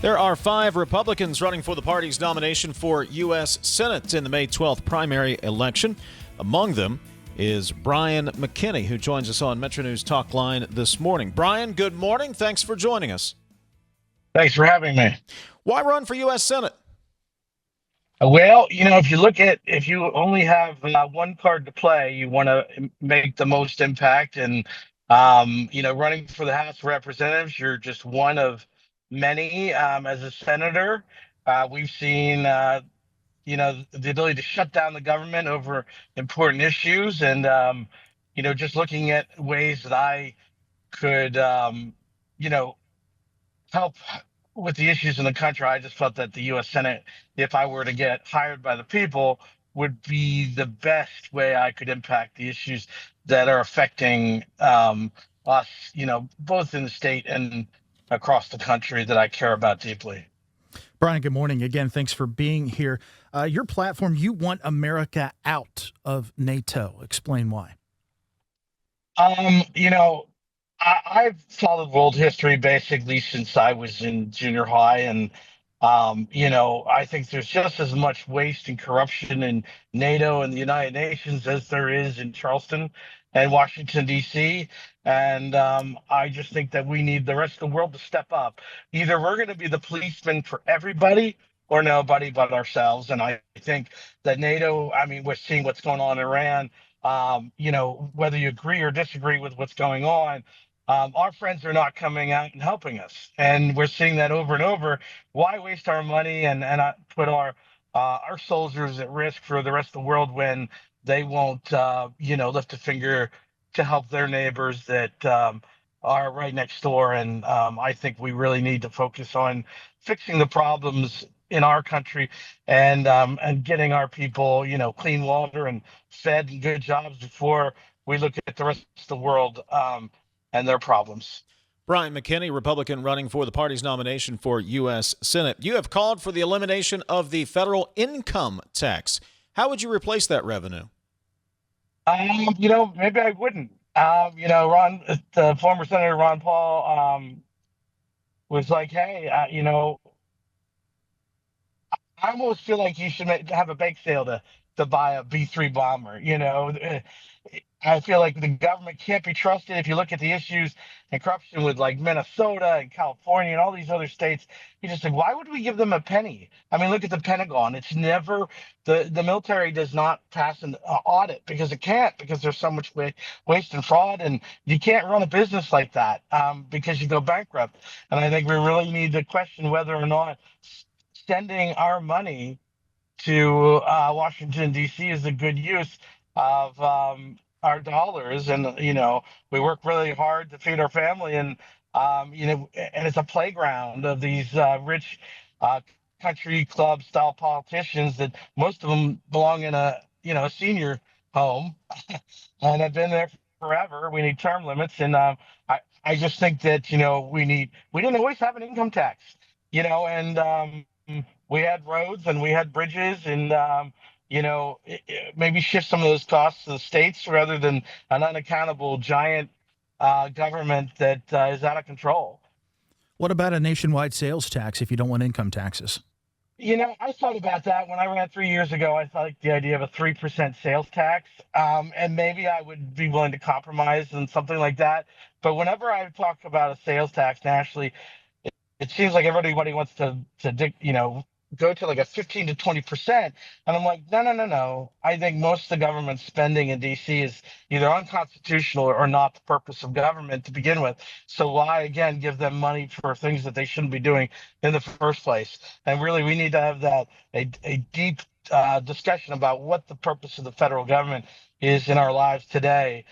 There are 5 Republicans running for the party's nomination for U.S. Senate in the May 12th primary election. Among them is Bryan McKinney, who joins us on Metro News Talkline this morning. Bryan, good morning. Thanks for joining us. Thanks for having me. Why run for U.S. Senate? Well, if you only have one card to play, you want to make the most impact. And, running for the House of Representatives, you're just one of many. As a senator, we've seen, the ability to shut down the government over important issues. And, just looking at ways that I could, help with the issues in the country, I just felt that the U.S. Senate, if I were to get hired by the people, would be the best way I could impact the issues that are affecting us, both in the state and across the country that I care about deeply. Bryan, good morning. Again, thanks for being here. Your platform, you want America out of NATO. Explain why. I've followed world history basically since I was in junior high. And, I think there's just as much waste and corruption in NATO and the United Nations as there is in Charleston and Washington, D.C. And I just think that we need the rest of the world to step up. Either we're going to be the policeman for everybody or nobody but ourselves. And I think that NATO, we're seeing what's going on in Iran. Whether you agree or disagree with what's going on, our friends are not coming out and helping us. And we're seeing that over and over. Why waste our money and put our soldiers at risk for the rest of the world when they won't, lift a finger to help their neighbors that are right next door? And I think we really need to focus on fixing the problems in our country and getting our people, clean water and fed and good jobs before we look at the rest of the world and their problems. Bryan McKinney, Republican running for the party's nomination for U.S. Senate. You have called for the elimination of the federal income tax. How would you replace that revenue? Maybe I wouldn't. The former Senator Ron Paul was like, hey, I almost feel like you should have a bake sale to buy a B-3 bomber. I feel like the government can't be trusted. If you look at the issues and corruption with like Minnesota and California and all these other states, you just like, why would we give them a penny? Look at the Pentagon. It's never the military does not pass an audit because it can't, because there's so much waste and fraud, and you can't run a business like that because you go bankrupt. And I think we really need to question whether or not sending our money to Washington, D.C. is a good use of our dollars. And, we work really hard to feed our family, and, and it's a playground of these rich country club style politicians that most of them belong in a senior home and have been there forever. We need term limits. And I just think that, we didn't always have an income tax, and we had roads and we had bridges, and maybe shift some of those costs to the states rather than an unaccountable giant government that is out of control. What about a nationwide sales tax if you don't want income taxes? I thought about that when I ran 3 years ago. I thought the idea of a 3% sales tax, and maybe I would be willing to compromise on something like that. But whenever I talk about a sales tax nationally, it seems like everybody wants to go to like a 15 to 20%. And I'm like, no. I think most of the government spending in DC is either unconstitutional or not the purpose of government to begin with. So why, again, give them money for things that they shouldn't be doing in the first place? And really, we need to have a deep discussion about what the purpose of the federal government is in our lives today.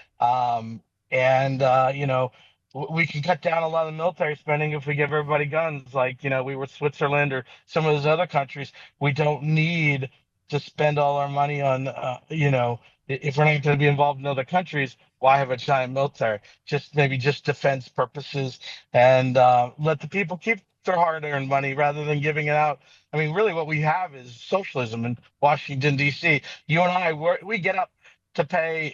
We can cut down a lot of military spending if we give everybody guns, like, we were Switzerland or some of those other countries. We don't need to spend all our money on, if we're not going to be involved in other countries, why have a giant military? Just defense purposes, and let the people keep their hard-earned money rather than giving it out. Really what we have is socialism in Washington, D.C. You and I, we get up to pay,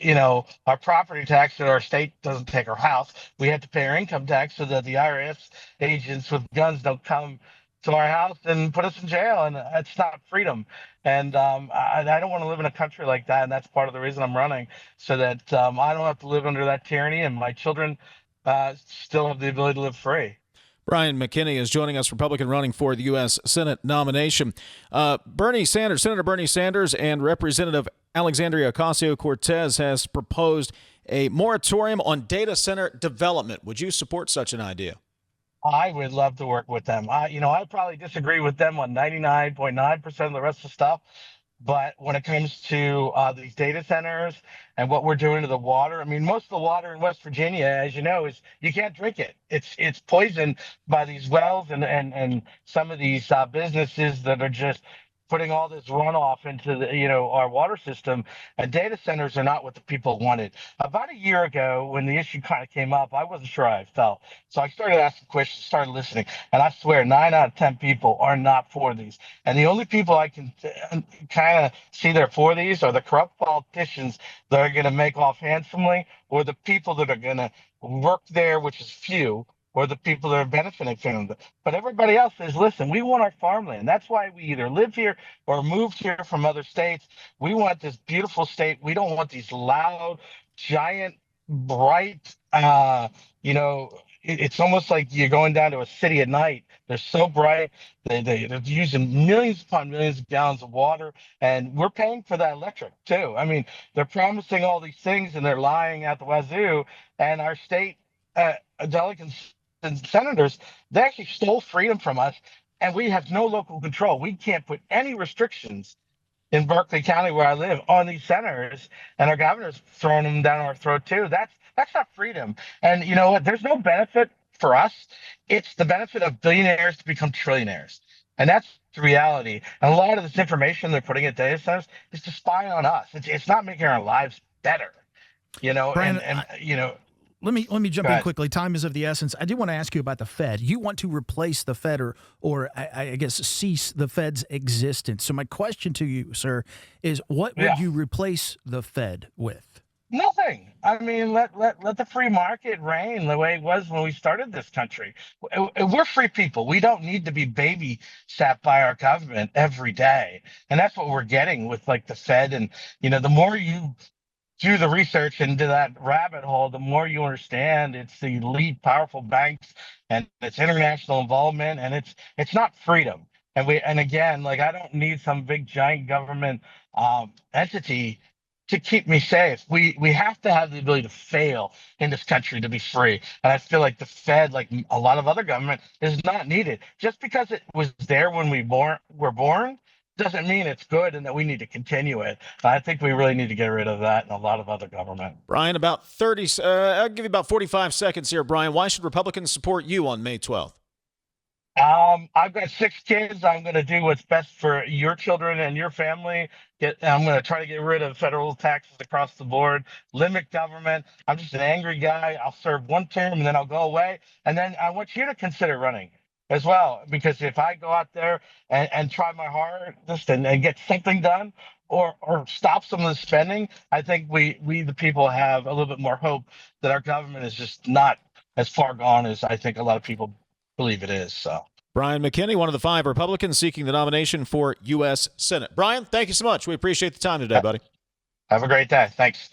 our property tax so our state doesn't take our house. We have to pay our income tax so that the IRS agents with guns don't come to our house and put us in jail, and it's not freedom. And I don't want to live in a country like that, and that's part of the reason I'm running, so that I don't have to live under that tyranny, and my children still have the ability to live free. Bryan McKinney is joining us, Republican running for the U.S. Senate nomination. Senator Bernie Sanders and Representative Alexandria Ocasio-Cortez has proposed a moratorium on data center development. Would you support such an idea? I would love to work with them. I probably disagree with them on 99.9% of the rest of the stuff. But when it comes to these data centers and what we're doing to the water, I mean, most of the water in West Virginia, as you know, is you can't drink it. It's poisoned by these wells and some of these businesses that are just putting all this runoff into our water system. And data centers are not what the people wanted. About a year ago, when the issue kind of came up, I wasn't sure how I felt, so I started asking questions, started listening, and I swear 9 out of 10 people are not for these. And the only people I can kind of see they're for these are the corrupt politicians that are going to make off handsomely, or the people that are going to work there, which is few, or the people that are benefiting from them. But everybody else says, listen, we want our farmland. That's why we either live here or moved here from other states. We want this beautiful state. We don't want these loud, giant, bright, it's almost like you're going down to a city at night. They're so bright. They're using millions upon millions of gallons of water, and we're paying for that electric too. I mean, they're promising all these things and they're lying at the wazoo. And our state delegates and senators, they actually stole freedom from us, and we have no local control. We can't put any restrictions in Berkeley County, where I live, on these senators, and our governor's throwing them down our throat too. That's not freedom. And you know what? There's no benefit for us. It's the benefit of billionaires to become trillionaires, and that's the reality. And a lot of this information they're putting at data centers is to spy on us. It's not making our lives better. Bryan, and let me jump go in ahead. quickly. Time is of the essence. I do want to ask you about the Fed. You want to replace the Fed, or I guess cease the Fed's existence. So my question to you, sir, is what would you replace the Fed with? Nothing. I mean, let the free market reign the way it was when we started this country. We're free people. We don't need to be babysat by our government every day, and that's what we're getting with like the Fed. And the more you do the research into that rabbit hole, the more you understand it's the elite, powerful banks and it's international involvement, and it's not freedom. And again, like, I don't need some big giant government entity to keep me safe. We have to have the ability to fail in this country to be free. And I feel like the Fed, like a lot of other government, is not needed. Just because it was there when were born doesn't mean it's good and that we need to continue it. I think we really need to get rid of that and a lot of other government. Bryan, about 30, I'll give you about 45 seconds here, Bryan. Why should Republicans support you on May 12th? I've got 6 kids. I'm going to do what's best for your children and your family. I'm going to try to get rid of federal taxes across the board, limit government. I'm just an angry guy. I'll serve 1 term and then I'll go away. And then I want you to consider running as well, because if I go out there and try my hardest and get something done, or stop some of the spending, I think we the people have a little bit more hope that our government is just not as far gone as I think a lot of people believe it is. So, Bryan McKinney, one of the 5 Republicans seeking the nomination for U.S. Senate. Bryan, thank you so much. We appreciate the time today, buddy. Have a great day. Thanks.